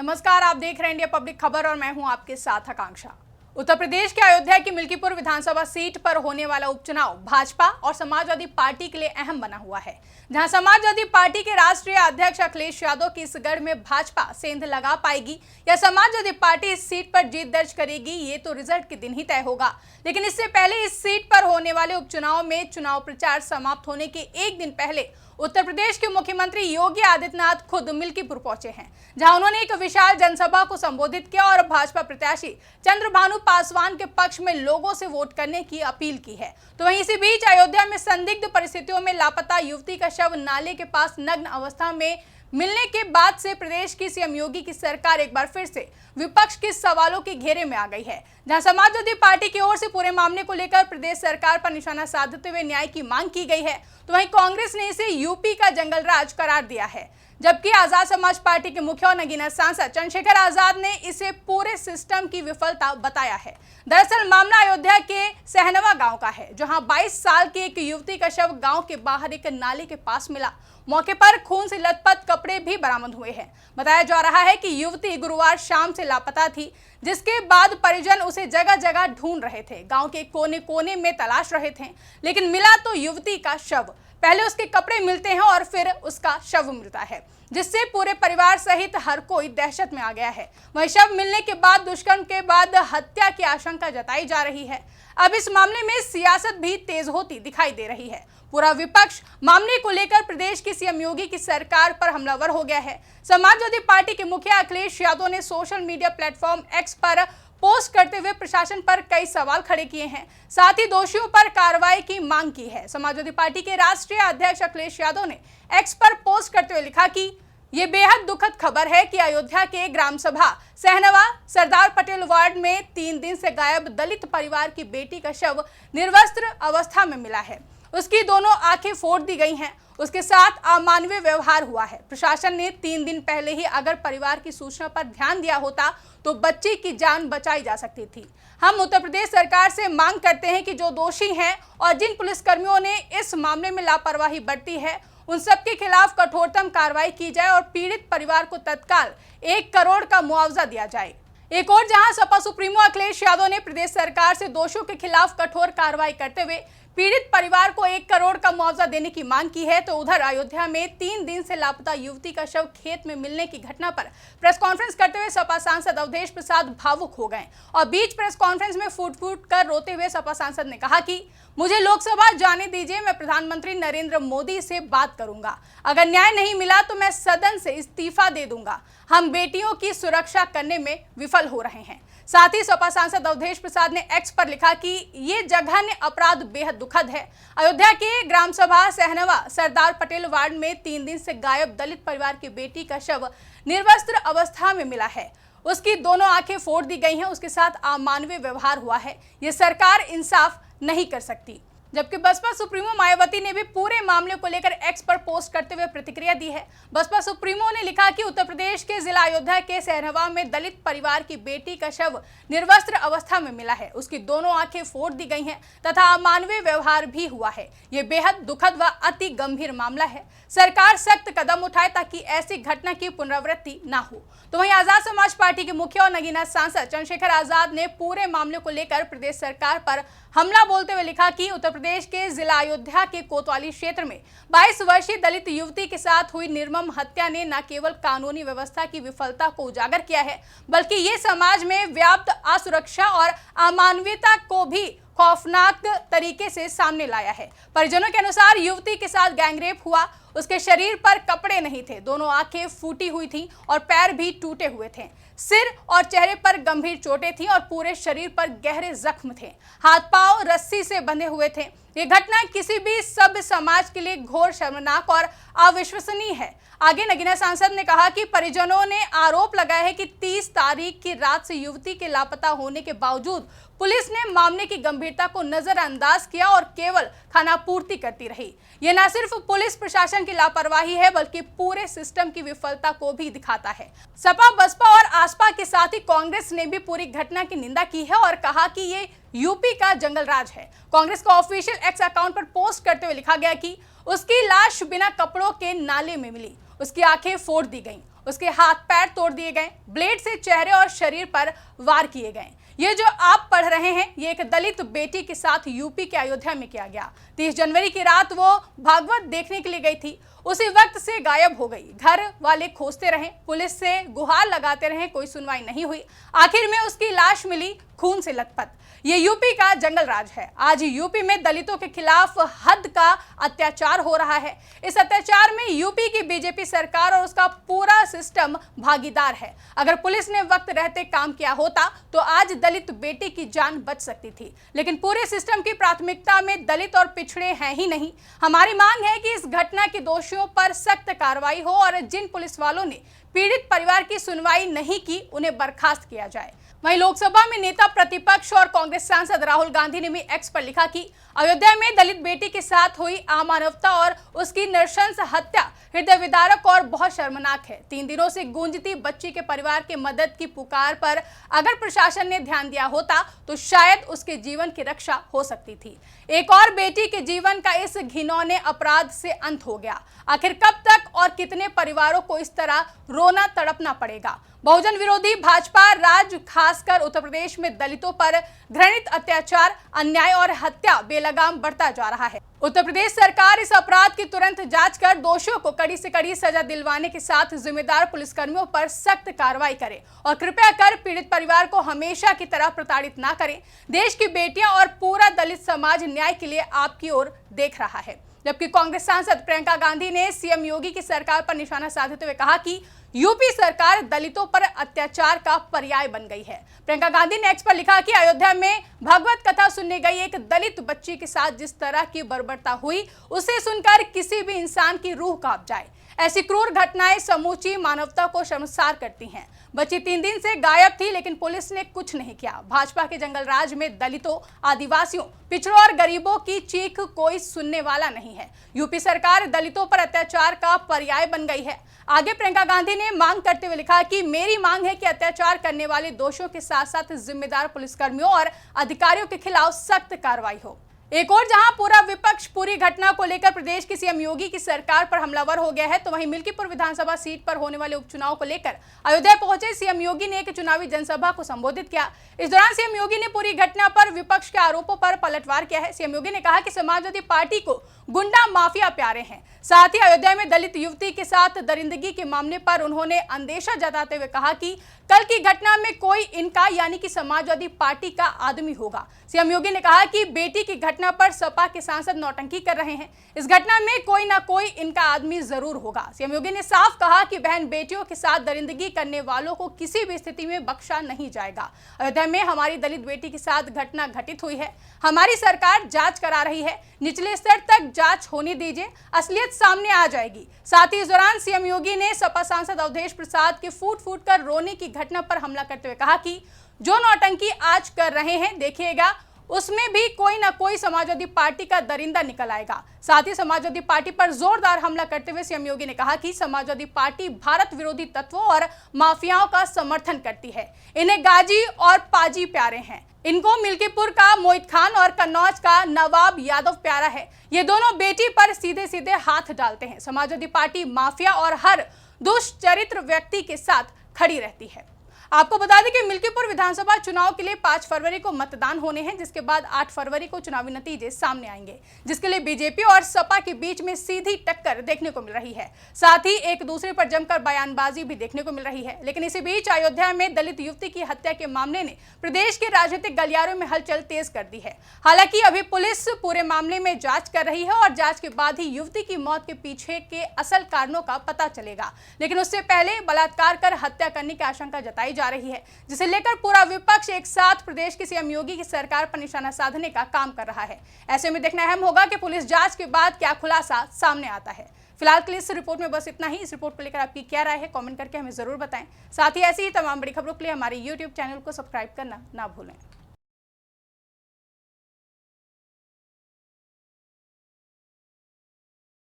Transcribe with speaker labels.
Speaker 1: नमस्कार, आप देख रहे हैं इंडिया पब्लिक खबर और मैं हूं आपके साथ आकांक्षा। उत्तर प्रदेश के अयोध्या की मिल्कीपुर विधानसभा सीट पर होने वाला उपचुनाव भाजपा और समाजवादी पार्टी के लिए अहम बना हुआ है। जहां समाजवादी पार्टी के राष्ट्रीय अध्यक्ष अखिलेश यादव की इस गढ़ में भाजपा सेंध लगा पाएगी या समाजवादी पार्टी इस सीट पर जीत दर्ज करेगी, ये तो रिजल्ट के दिन ही तय होगा। लेकिन इससे पहले इस सीट पर होने वाले उपचुनाव में चुनाव प्रचार समाप्त होने के एक दिन पहले उत्तर प्रदेश के मुख्यमंत्री योगी आदित्यनाथ खुद मिल्कीपुर पहुंचे हैं, जहां उन्होंने एक विशाल जनसभा को संबोधित किया और भाजपा प्रत्याशी चंद्रभानु पासवान के पक्ष में लोगों से वोट करने की अपील की है। तो वहीं इसी बीच अयोध्या में संदिग्ध परिस्थितियों में लापता युवती का शव नाले के पास नग्न अवस्था में मिलने के बाद से प्रदेश की सीएम योगी की सरकार एक बार फिर से विपक्ष के सवालों के घेरे में आ गई है। जहां समाजवादी पार्टी की ओर से पूरे मामले को लेकर प्रदेश सरकार पर निशाना साधते हुए न्याय की मांग की गई है, तो वहीं कांग्रेस ने इसे यूपी का जंगल राज करार दिया है, जबकि आजाद समाज पार्टी के मुखिया और नगीना सांसद चंद्रशेखर आजाद ने इसे पूरे सिस्टम की विफलता बताया है। दरअसल मामला अयोध्या के सहनवा गांव का है, जहां 22 साल की एक युवती का शव गांव के बाहर एक नाले के पास मिला। मौके पर खून से लथपथ कपड़े भी बरामद हुए हैं। बताया जा रहा है कि युवती गुरुवार शाम से लापता थी, जिसके बाद परिजन उसे जगह जगह ढूंढ रहे थे, गांव के कोने कोने में तलाश रहे थे, लेकिन मिला तो युवती का शव। पहले उसके कपड़े मिलते हैं और फिर उसका शव मिलता है, जिससे पूरे परिवार सहित हर कोई दहशत में आ गया है। वहीं शव मिलने के बाद दुष्कर्म के बाद हत्या की आशंका जताई जा रही है। अब इस मामले में सियासत भी तेज होती दिखाई दे रही है। पूरा विपक्ष मामले को लेकर प्रदेश की सीएम योगी की सरकार पर हमलावर हो गया है। समाजवादी पार्टी के मुखिया अखिलेश यादव ने सोशल मीडिया प्लेटफॉर्म एक्स पर पोस्ट करते हुए प्रशासन पर कई सवाल खड़े किए हैं, साथ ही दोषियों पर कार्रवाई की मांग की है। समाजवादी पार्टी के राष्ट्रीय अध्यक्ष अखिलेश यादव ने एक्स पर पोस्ट करते हुए लिखा कि ये बेहद दुखद खबर है कि अयोध्या के ग्राम सभा सहनवा सरदार पटेल वार्ड में 3 दिन से गायब दलित परिवार की बेटी का शव निर्वस्त्र अवस्था में मिला है। उसकी दोनों आंखें फोड़ दी गई हैं। उसके साथ अमानवीय व्यवहार हुआ है। प्रशासन ने 3 दिन पहले ही अगर परिवार की सूचना पर ध्यान दिया होता तो बच्ची की जान बचाई जा सकती थी। हम उत्तर प्रदेश सरकार से मांग करते हैं कि जो दोषी हैं और जिन पुलिसकर्मियों ने इस मामले में लापरवाही बरती है, उन सबके खिलाफ कठोरतम कार्रवाई की जाए और पीड़ित परिवार को तत्काल 1 करोड़ का मुआवजा दिया जाए। एक और जहां सपा सुप्रीमो अखिलेश यादव ने प्रदेश सरकार से दोषियों के खिलाफ कठोर कार्रवाई करते हुए पीड़ित परिवार को 1 करोड़ का मुआवजा देने की मांग की है, तो उधर अयोध्या में 3 दिन से लापता युवती का शव खेत में मिलने की घटना पर प्रेस कॉन्फ्रेंस करते हुए सपा सांसद अवधेश प्रसाद भावुक हो गए और बीच प्रेस कॉन्फ्रेंस में फूट फूट कर रोते हुए सपा सांसद ने कहा कि मुझे लोकसभा जाने दीजिए, मैं प्रधानमंत्री नरेंद्र मोदी से बात करूंगा। अगर न्याय नहीं मिला तो मैं सदन से इस्तीफा दे दूंगा। हम बेटियों की सुरक्षा करने में विफल हो रहे हैं। साथ ही सपा सांसद अवधेश प्रसाद ने एक्स पर लिखा कि ये जघन्य अपराध बेहद दुखद है। अयोध्या के ग्राम सभा सहनवा सरदार पटेल वार्ड में 3 दिन से गायब दलित परिवार की बेटी का शव निर्वस्त्र अवस्था में मिला है। उसकी दोनों आंखें फोड़ दी गई हैं। उसके साथ अमानवीय व्यवहार हुआ है। ये सरकार इंसाफ नहीं कर सकती। जबकि बसपा सुप्रीमो मायावती ने भी पूरे मामले को लेकर एक्स पर पोस्ट करते हुए प्रतिक्रिया दी है। बसपा सुप्रीमो ने लिखा कि उत्तर प्रदेश के जिला अयोध्या के सहनवा में दलित परिवार की बेटी का शव निर्वस्त्र अवस्था में मिला है। उसकी दोनों आंखें फोड़ दी गई हैं तथा अमानवीय व्यवहार भी हुआ है। ये बेहद दुखद व अति गंभीर मामला है। सरकार सख्त कदम उठाए ताकि ऐसी घटना की पुनरावृत्ति न हो। तो वहीं आजाद समाज पार्टी के मुखिया और नगीना सांसद चंद्रशेखर आजाद ने पूरे मामले को लेकर प्रदेश सरकार पर हमला बोलते हुए लिखा कि उत्तर प्रदेश के जिला अयोध्या के कोतवाली क्षेत्र में 22 वर्षीय दलित युवती के साथ हुई निर्मम हत्या ने न केवल कानूनी व्यवस्था की विफलता को उजागर किया है, बल्कि ये समाज में व्याप्त असुरक्षा और अमानवीयता को भी खौफनाक तरीके से सामने लाया है। परिजनों के अनुसार युवती के साथ गैंगरेप हुआ। उसके शरीर पर कपड़े नहीं थे, दोनों आंखें फूटी हुई थी और पैर भी टूटे हुए थे। सिर और चेहरे पर गंभीर चोटें थीं और पूरे शरीर पर गहरे जख्म थे। हाथ पांव रस्सी से बंधे हुए थे। ये घटना किसी भी सभ्य समाज के लिए घोर शर्मनाक और अविश्वसनीय है। आगे नगीना सांसद ने कहा कि परिजनों ने आरोप लगाया है कि 30 तारीख की रात से युवती के लापता होने के बावजूद पुलिस ने मामले की गंभीरता को नजरअंदाज किया और केवल खानापूर्ति करती रही। ये न सिर्फ पुलिस प्रशासन की लापरवाही है, बल्कि पूरे सिस्टम की विफलता को भी दिखाता है। सपा, बसपा और आसपा के साथ ही कांग्रेस ने भी पूरी घटना की निंदा की है और कहा कि ये यूपी का जंगल राज है। कांग्रेस का ऑफिशियल एक्स अकाउंट पर पोस्ट करते हुए लिखा गया कि उसकी लाश बिना कपड़ों के नाले में मिली, उसकी आंखें फोड़ दी गईं उसके हाथ पैर तोड़ दिए गए, ब्लेड से चेहरे और शरीर पर वार किए गए। ये जो आप पढ़ रहे हैं, ये एक दलित बेटी के साथ यूपी के अयोध्या में किया गया। 30 जनवरी की रात वो भागवत देखने के लिए गई थी, उसी वक्त से गायब हो गई। घर वाले खोजते रहे, पुलिस से गुहार लगाते रहे, कोई सुनवाई नहीं हुई। आखिर में उसकी लाश मिली खून से लथपथ। ये यूपी का जंगल राज है। आज यूपी में दलितों के खिलाफ हद का अत्याचार हो रहा है। इस अत्याचार में यूपी की बीजेपी सरकार और उसका पूरा सिस्टम भागीदार है। अगर पुलिस ने वक्त रहते काम किया होता तो आज दलित बेटी की जान बच सकती थी, लेकिन पूरे सिस्टम की प्राथमिकता में दलित और पिछड़े हैं ही नहीं। हमारी मांग है कि इस घटना के दोषियों पर सख्त कार्रवाई हो और जिन पुलिस वालों ने पीड़ित परिवार की सुनवाई नहीं की, उन्हें बर्खास्त किया जाए। वहीं लोकसभा में नेता प्रतिपक्ष और कांग्रेस सांसद राहुल गांधी ने भी एक्स पर लिखा कि अयोध्या में दलित बेटी के साथ हुई अमानवता और उसकी नृशंस हत्या हृदय विदारक और बहुत शर्मनाक है। 3 दिनों से गूंजती बच्ची के परिवार के मदद की पुकार पर अगर प्रशासन ने ध्यान दिया होता तो शायद उसके जीवन की रक्षा हो सकती थी। एक और बेटी के जीवन का इस घिनौने अपराध से अंत हो गया। आखिर कब तक और कितने परिवारों को इस तरह रोना तड़पना पड़ेगा? बहुजन विरोधी भाजपा राज खासकर उत्तर प्रदेश में दलितों पर घृणित अत्याचार, अन्याय और हत्या बेलगाम बढ़ता जा रहा है। उत्तर प्रदेश सरकार इस अपराध की तुरंत जांच कर दोषियों को कड़ी से कड़ी सजा दिलवाने के साथ जिम्मेदार पुलिसकर्मियों पर सख्त कार्रवाई करे और कृपया कर पीड़ित परिवार को हमेशा की तरह प्रताड़ित ना करें। देश की बेटियां और पूरा दलित समाज न्याय के लिए आपकी ओर देख रहा है। जबकि कांग्रेस सांसद प्रियंका गांधी ने सीएम योगी की सरकार पर निशाना साधते हुए कहा कि यूपी सरकार दलितों पर अत्याचार का पर्याय बन गई है। प्रियंका गांधी ने एक्स पर लिखा कि अयोध्या में भागवत कथा सुनने गई एक दलित बच्ची के साथ जिस तरह की बर्बरता हुई, उसे सुनकर किसी भी इंसान की रूह कांप जाए। ऐसी क्रूर घटनाएं समूची मानवता को शर्मसार करती हैं। बच्ची 3 दिन से गायब थी, लेकिन पुलिस ने कुछ नहीं किया। भाजपा के जंगल राज में दलितों, आदिवासियों, पिछड़ों और गरीबों की चीख कोई सुनने वाला नहीं है। यूपी सरकार दलितों पर अत्याचार का पर्याय बन गई है। आगे प्रियंका गांधी ने मांग करते हुए लिखा कि मेरी मांग है कि अत्याचार करने वाले दोषियों के साथ साथ जिम्मेदार पुलिसकर्मियों और अधिकारियों के खिलाफ सख्त कार्रवाई हो। एक और जहां पूरा विपक्ष पूरी घटना को लेकर प्रदेश की सीएम योगी की सरकार पर हमलावर हो गया है, तो वहीं मिल्कीपुर विधानसभा सीट पर होने वाले उपचुनाव को लेकर अयोध्या पहुंचे सीएम योगी ने एक चुनावी जनसभा को संबोधित किया। इस दौरान सीएम योगी ने पूरी घटना पर विपक्ष के आरोपों पर पलटवार किया है। सीएम योगी ने कहा कि समाजवादी पार्टी को गुंडा माफिया प्यारे हैं। साथ ही अयोध्या में दलित युवती के साथ दरिंदगी के मामले पर उन्होंने अंदेशा जताते हुए कहा कि कल की घटना में कोई इनका यानी कि समाजवादी पार्टी का आदमी होगा। सीएम योगी ने कहा कि बेटी की घटना पर सपा के सांसद नौटंकी कर रहे हैं। इस घटना में कोई ना कोई इनका आदमी जरूर होगा। सीएम योगी ने साफ कहा कि बहन बेटियों के साथ दरिंदगी करने वालों को किसी भी स्थिति में बख्शा नहीं जाएगा। अयोध्या में हमारी दलित बेटी के साथ घटना घटित हुई है। हमारी सरकार जांच करा रही है। निचले स्तर तक जांच होने दीजिए, असलियत सामने आ जाएगी। साथ ही इस दौरान सीएम योगी ने सपा सांसद अवधेश प्रसाद के फूट फूट कर रोने की घटना पर हमला करते हुए कहा कि जो नौटंकी आज कर रहे हैं, देखिएगा उसमें भी कोई ना कोई समाजवादी पार्टी का दरिंदा निकल आएगा। साथ ही समाजवादी पार्टी पर जोरदार हमला करते हुए सीएम योगी ने कहा कि समाजवादी पार्टी भारत विरोधी तत्वों और माफियाओं का समर्थन करती है। इन्हें गाजी और पाजी प्यारे हैं। इनको मिल्कीपुर का मोहित खान और कन्नौज का नवाब यादव प्यारा है। ये दोनों बेटी पर सीधे सीधे हाथ डालते हैं। समाजवादी पार्टी माफिया और हर दुष्चरित्र व्यक्ति के साथ खड़ी रहती है। आपको बता दें कि मिल्कीपुर विधानसभा चुनाव के लिए 5 फरवरी को मतदान होने हैं, जिसके बाद 8 फरवरी को चुनावी नतीजे सामने आएंगे, जिसके लिए बीजेपी और सपा के बीच में सीधी टक्कर देखने को मिल रही है। साथ ही एक दूसरे पर जमकर बयानबाजी भी देखने को मिल रही है। लेकिन इसी बीच अयोध्या में दलित युवती की हत्या के मामले ने प्रदेश के राजनीतिक गलियारों में हलचल तेज कर दी है। हालांकि अभी पुलिस पूरे मामले में जांच कर रही है और जांच के बाद ही युवती की मौत के पीछे के असल कारणों का पता चलेगा। लेकिन उससे पहले बलात्कार कर हत्या करने की आशंका जताई जा रही है, जिसे लेकर पूरा विपक्ष एक साथ प्रदेश की सीएम योगी की सरकार पर निशाना साधने का काम कर रहा है। ऐसे में देखना अहम होगा कि पुलिस जांच के बाद क्या खुलासा सामने आता है। फिलहाल के लिए इस रिपोर्ट में बस इतना ही। इस रिपोर्ट को लेकर आपकी क्या राय है, कमेंट करके हमें जरूर बताएं। साथ ही ऐसी ही तमाम बड़ी खबरों के लिए हमारे YouTube चैनल को सब्सक्राइब करना ना भूलें।